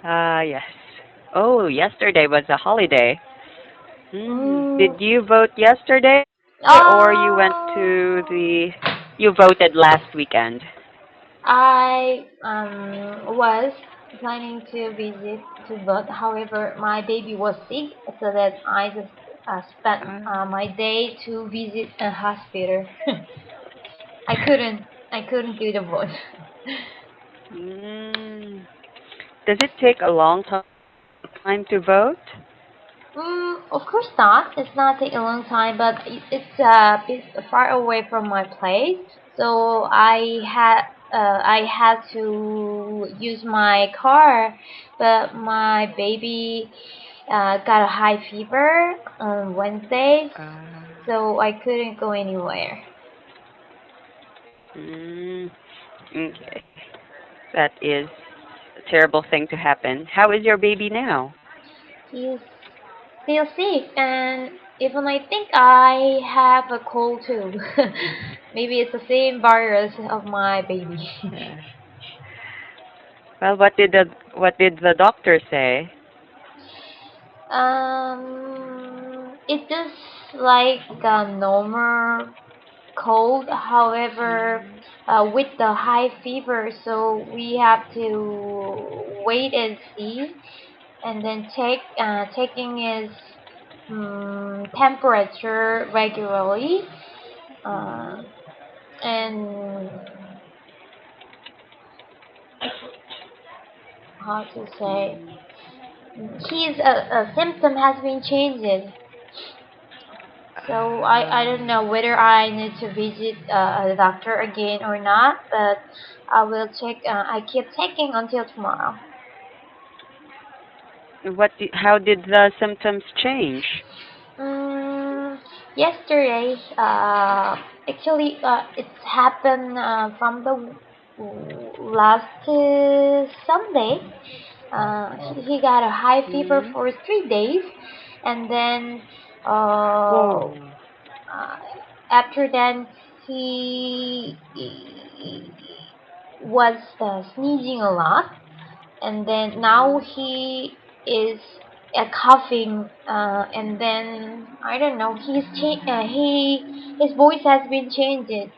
Yes. Oh, yesterday was a holiday. Mm, Did you vote yesterday or you voted last weekend? I was planning to visit to vote. However, my baby was sick, so that I just spent Uh, my day to visit a hospital. I couldn't. I couldn't do the vote. mm, does it take a long time to vote? Of course not. It's not take a long time, but it's a bit far away from my place, so I had to use my car, but my baby got a high fever on Wednesday, Uh, so I couldn't go anywhere. mm, okay. That is a terrible thing to happen. How is your baby now? He's still sick, and even I think I have a cold too. Maybe it's the same virus of my baby. Uh, well, what did the doctor say? It's just like a normal cold. However, with the high fever, so we have to wait and see, and then taking his temperature regularly. Mm-hmm. Uh, and how to say, his a symptom has been changed. So I don't know whether I need to visit a doctor again or not, but I will check. I keep checking until tomorrow. How did the symptoms change? Mm, yesterday, actually, it's happened from the last Sunday. He got a high fever Mm-hmm. for 3 days, and then uh, Whoa. uh, after then he was sneezing a lot, and then now Mm-hmm. he is coughing, and then I don't know, his voice has been changed,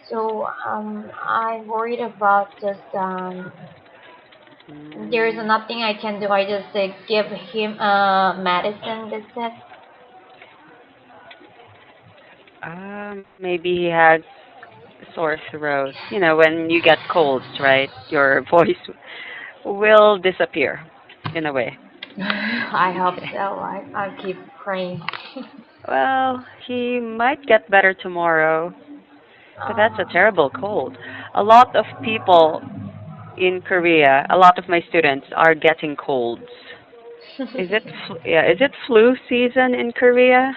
so I'm worried about just there is Mm. nothing I can do. I just give him medicine, that's it. Maybe he has sore throat. You know, when you get colds, right? Your voice will disappear in a way. I hope Okay. so. I keep praying. Well, he might get better tomorrow, but that's a uh, terrible cold. A lot of people in Korea, a lot of my students are getting colds. Is it flu season in Korea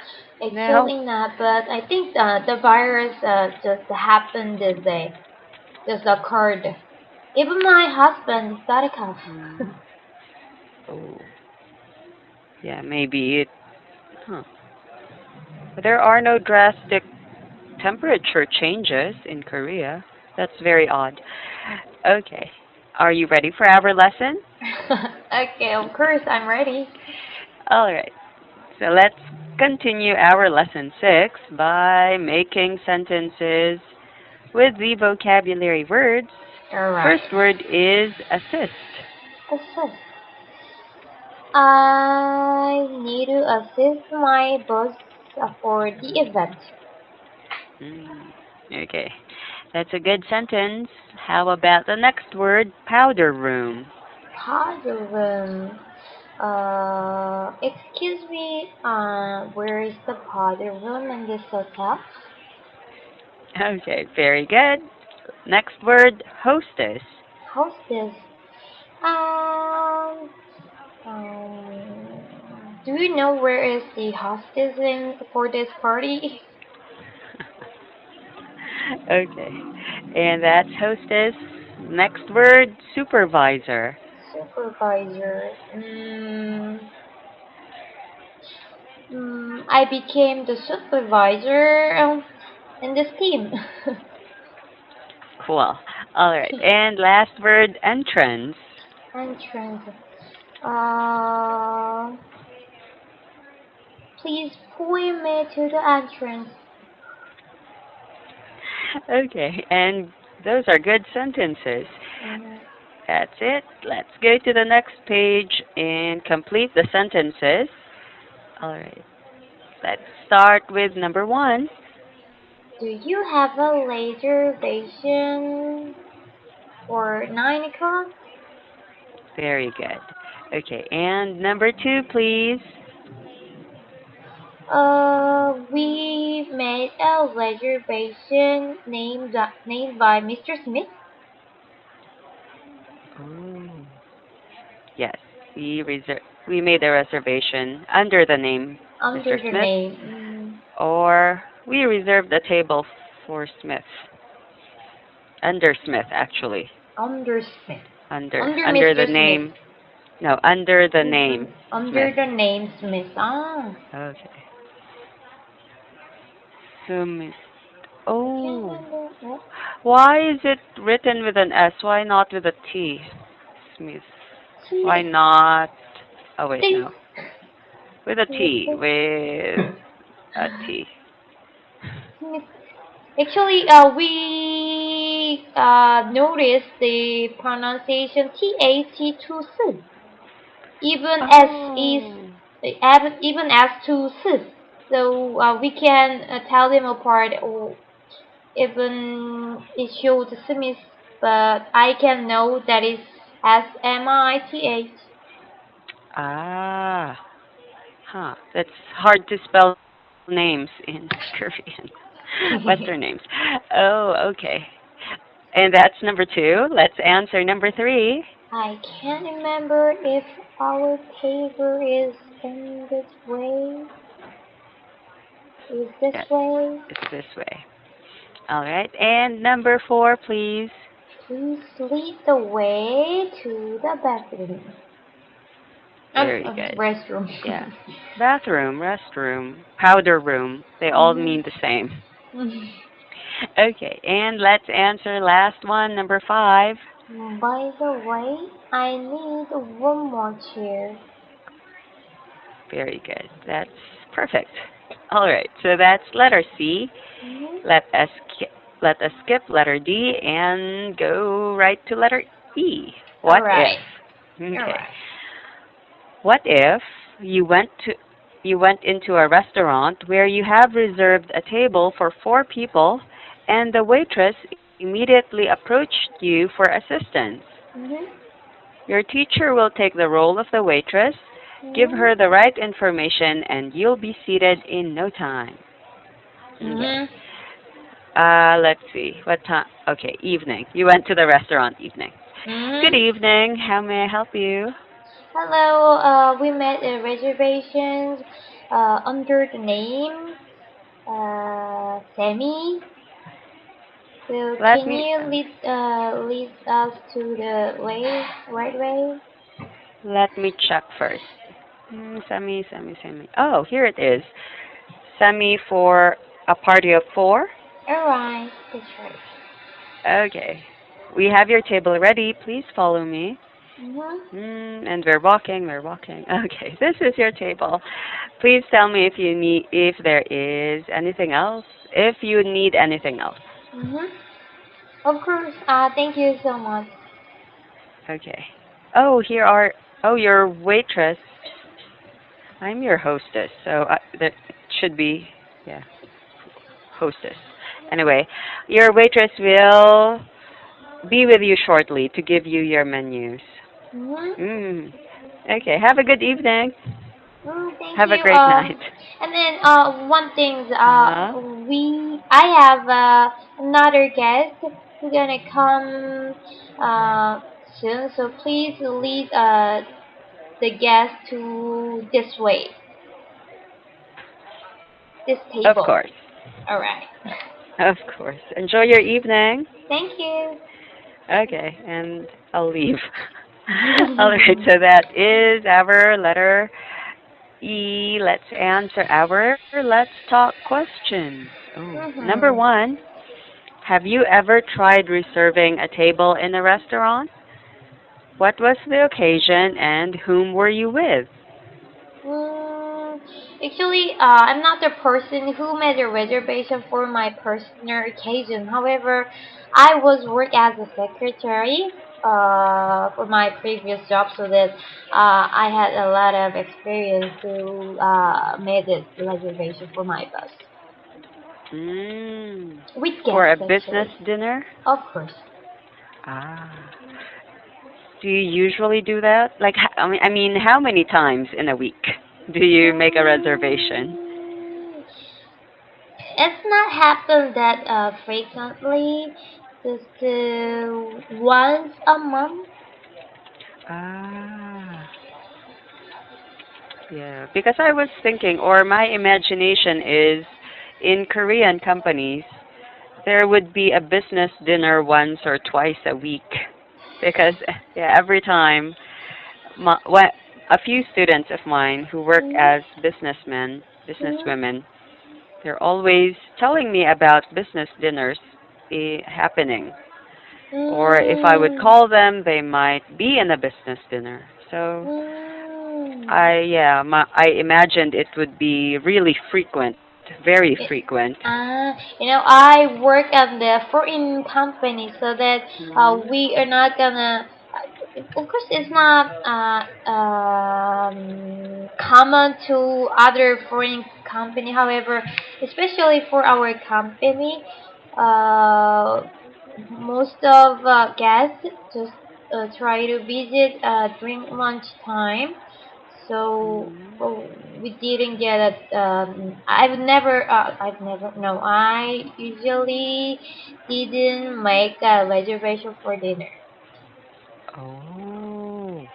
now? Actually not, but I think the virus just happened this day, just occurred. Even my husband got a cough. Mm. Oh, yeah, maybe it. Huh. But there are no drastic temperature changes in Korea. That's very odd. Okay. Are you ready for our lesson? Okay, of course I'm ready. All right. So let's continue our lesson 6 by making sentences with the vocabulary words. All right. First word is assist. Assist. I need to assist my boss for the event. Mm, okay. That's a good sentence. How about the next word? Powder room. Powder. Excuse me, where is the powder room in this hotel? Okay, very good. Next word, hostess. Hostess. Um, um, do you know where is the hostess in for this party? Okay. And that's hostess. Next word, supervisor. Supervisor. I became the supervisor in this team. Cool. All right. And last word, entrance. Entrance. Uh, Please point me to the entrance. Okay. And those are good sentences. Mhm. That's it. Let's go to the next page and complete the sentences. All right. Let's start with number one. Do you have a reservation for 9 o'clock? Very good. Okay. And number two, please. We made a reservation named by Mr. Smith Oh. Yes. We made a reservation under the name under Mr. the Smith, name or we reserved a table for Smith. Under Smith, actually. under Smith. Under Under the Mr. Smith. name. No, under the Mhm. name Under Smith. the name Smith. Ah, Okay. Smith. I can't Oh. remember what. Why is it written with an S? Why not with a T? Smith. Why Smith. not? Oh, wait, T. no. With a T. Smith. With a T. Smith. Actually, we noticed the pronunciation TH to S. Even S is Oh. even S to S. So we can tell them apart, or even it shows Smith, but I can know that is Smith. Ah. Huh. That's hard to spell names in Korean. Western names. Oh, okay. And that's number two. Let's answer number three. I can't remember if our table is in this way. Is this Yes, way? it's this way. All right. And number four, please. Please lead the way to the bathroom. Very good. Restroom. Yeah. Bathroom, restroom, powder room. They all Mhm. mean the same. Mhm. Okay. And let's answer last one, number five. By the way, I need one more chair. Very good. That's perfect. All right. So that's letter C. Mhm. Let us let us skip letter D and go right to letter E. All What if? right. All Okay. right. What if you went into a restaurant where you have reserved a table for four people and the waitress immediately approached you for assistance? Mhm. Your teacher will take the role of the waitress, give Mhm. her the right information, and you'll be seated in no time. Okay. Mhm. Let's see. What time? Okay, evening. You went to the restaurant evening. Good Mhm. evening. How may I help you? Hello. We made a reservations under the name Sammy. So Let can me you lead us to the right way? let me check first. Semi. Oh, here it is. Semi for a party of four. All right, that's right. Okay. We have your table ready. Please follow me. Mhm. And we're walking. We're walking. Okay, this is your table. Please tell me if there is anything else. If you need anything else. Mhm. Of course. Thank you so much. Okay. Oh, here are. Oh, your waitress. I'm your hostess, so that should be, yeah, hostess. Anyway, your waitress will be with you shortly to give you your menus. Mhm. Mm. Okay. Have a good evening. Thank Have a you. great night. And then one thing. Uh-huh. I have another guest who's gonna come soon. So please lead the guest to this way, this Of table. course. All right. Of course. Enjoy your evening. Thank you. Okay, and I'll leave. All right, so that is our letter E. Let's answer our let's talk questions. Oh, number Mhm. one. Have you ever tried reserving a table in a restaurant? What was the occasion and whom were you with? Mm, actually, I'm not the person who made a reservation for my personal occasion. However, I was work as a secretary for my previous job, so that I had a lot of experience to make this reservation for my bus Mm, with for a guests business actually, dinner? of course. Ah. Do you usually do that? Like, I mean, how many times in a week do you make a reservation? Mm, it's not happened that frequently, just once a month. Ah, yeah. Because I was thinking, or my imagination is, in Korean companies, there would be a business dinner once or twice a week. Because yeah, every time, a few students of mine who work Mm, as businessmen, mm, businesswomen, they're always telling me about business dinners happening. Or if I would mm, call them, they might be in a business dinner. So mm. I imagined it would be really frequent, very It, frequent. I work at the foreign company, so that Mm. we are not gonna. Of course, it's not common to other foreign company. However, especially for our company, uh, most of guests just try to visit during lunchtime. So Mm. we didn't get it. I've never. No, I usually didn't make a reservation for dinner. Oh,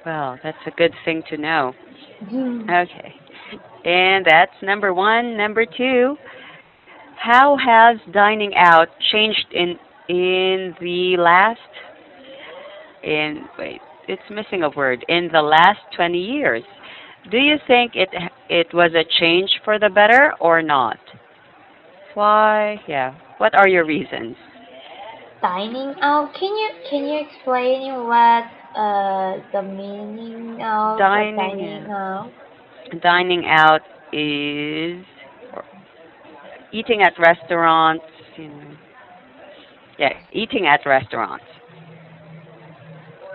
well, that's a good thing to know. Okay. And that's number one. Number two, how has dining out changed in the last in wait, it's missing a word. In the last 20 years. Do you think it was a change for the better or not? Why? Yeah. What are your reasons? Dining out. Can you explain what the meaning of Dining dining out? dining out is or eating at restaurants, you know. Yeah, eating at restaurants.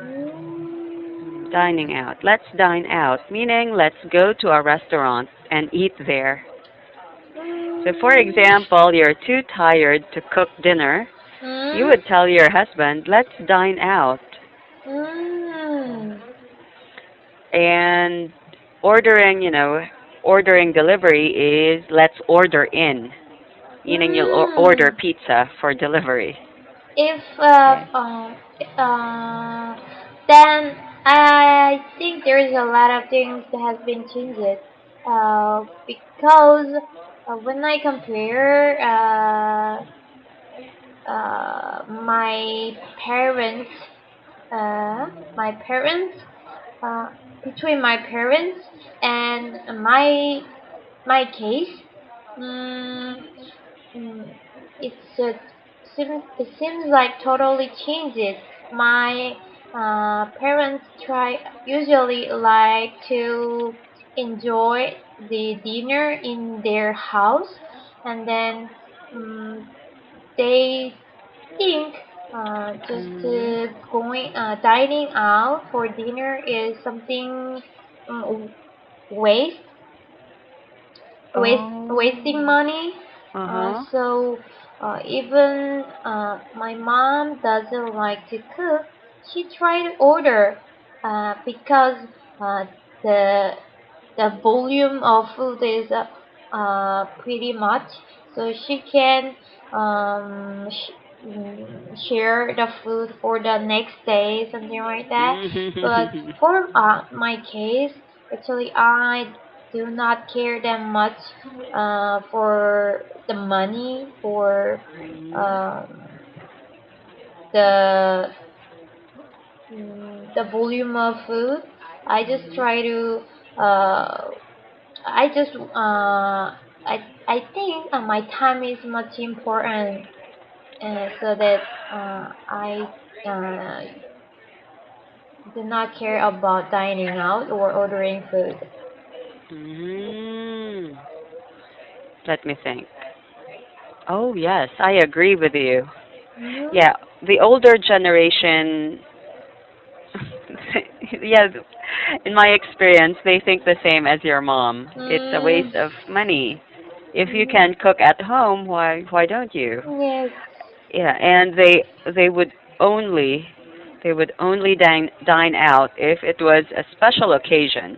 Mm, Dining out. Let's dine out, meaning let's go to a restaurant and eat there. So, for mm, example, you're too tired to cook dinner. You mm, would tell your husband, let's dine out. mm. And ordering, ordering delivery is let's order in, meaning you'll order Mm. pizza for delivery. If Okay. then I think there is a lot of things that has been changed. Because when I compare my parents, my parents, uh, between my parents and my case, mm, Mm, it seems like totally changes. My parents try usually like to enjoy the dinner in their house, and then um, they think just Mm. going dining out for dinner is something um, waste wasting Oh. money. Uh-huh. So even my mom doesn't like to cook. She tried to order because uh, the the volume of food is pretty much, so she can share the food for the next day, something like that. But for my case, actually, I do not care that much for the money for um, the the volume of food. I just try to uh, I just I think my time is much important so that I uh, do not care about dining out or ordering food. Mm, let me think. Oh, yes, I agree with you. Mm-hmm. Yeah, the older generation, yeah, in my experience, they think the same as your mom. It's a Mm, waste of money. If you mm, can cook at home, why don't you? yes. Yeah, and they would only they would only dine out if it was a special occasion,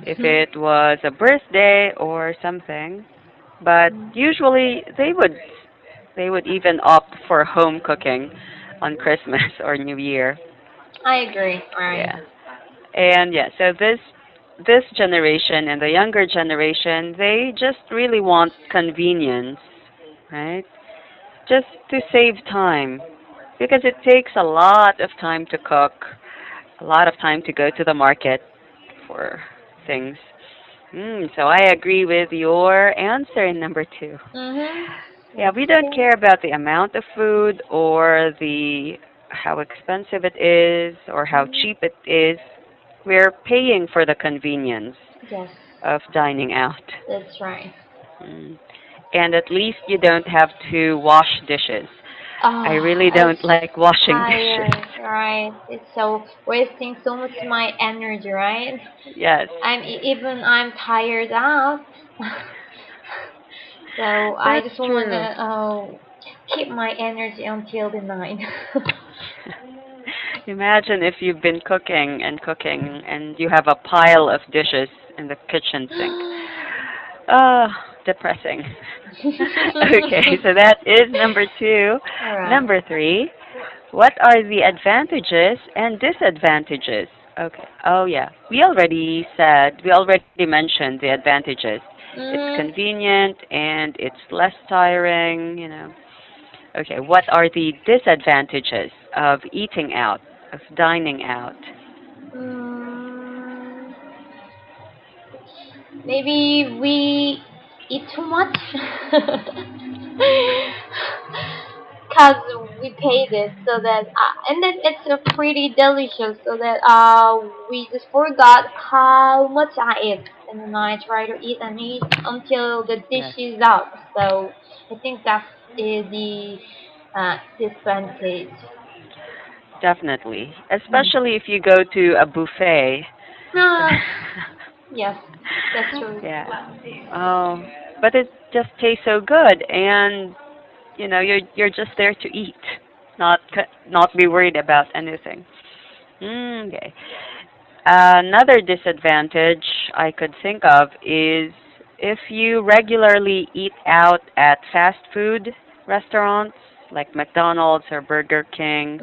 if Mhm. it was a birthday or something. But usually they would even opt for home cooking on Christmas or New Year. I agree. Right. Yeah. And yeah, so this generation and the younger generation, they just really want convenience, right? Just to save time because it takes a lot of time to cook, a lot of time to go to the market for things. So I agree with your answer in number two. Mhm. Yeah, we don't Okay. care about the amount of food or the how expensive it is or how Mhm. cheap it is. We're paying for the convenience Yes, of dining out. that's right. Mm. And at least you don't have to wash dishes. I Oh, really it's don't like washing dishes. tired, right? It's so wasting so much my energy, right? Yes, Even I'm tired out, so I that's just true. wanna keep my energy until the night. Imagine if you've been cooking and cooking and you have a pile of dishes in the kitchen sink. Depressing. Okay, so that is number two. All right. Number three, what are the advantages and disadvantages? Okay. Oh, yeah. We already mentioned the advantages. It's Mhm. convenient and it's less tiring. Okay, what are the disadvantages of eating out, of dining out? Mm, maybe we eat too much. Cause we paid it so that and then it's pretty delicious so that we just forgot how much I eat and then I try to eat and eat until the dish Yes, is out. So I think that is the disadvantage. definitely. Mm. Especially if you go to a buffet. Ah, yes, that's true. Yeah. Oh, but it just tastes so good, and you're just there to eat, not be worried about anything. Okay. Another disadvantage I could think of is if you regularly eat out at fast food restaurants like McDonald's or Burger King,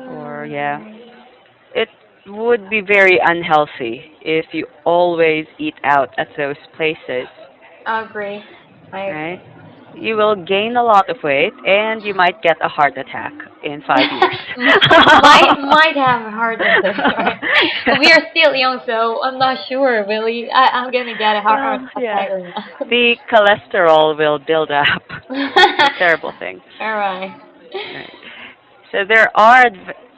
or yeah, Mm, it would be very unhealthy if you always eat out at those places, I agree. I agree. right? You will gain a lot of weight and you might get a heart attack in 5 years. might have a heart attack. Right? We are still young, so I'm not sure. Really, I'm gonna get a heart Well, yeah. attack or not. The cholesterol will build up. It's a terrible thing. All right. Right. So there are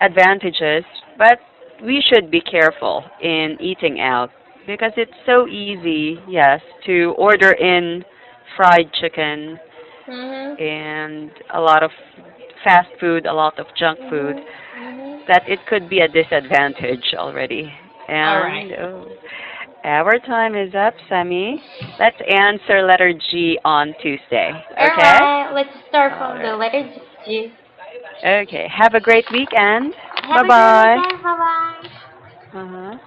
advantages, but we should be careful in eating out because it's so easy, yes, to order in fried chicken Mhm. and a lot of fast food, a lot of junk food, Mhm. Mhm. that it could be a disadvantage already. All right. And our time is up, Sammy. Let's answer letter G on Tuesday. All Okay? right. Let's start All from the right. letter G. Okay. Have a great weekend. Have Bye a great bye. weekend. Bye bye. Uh huh.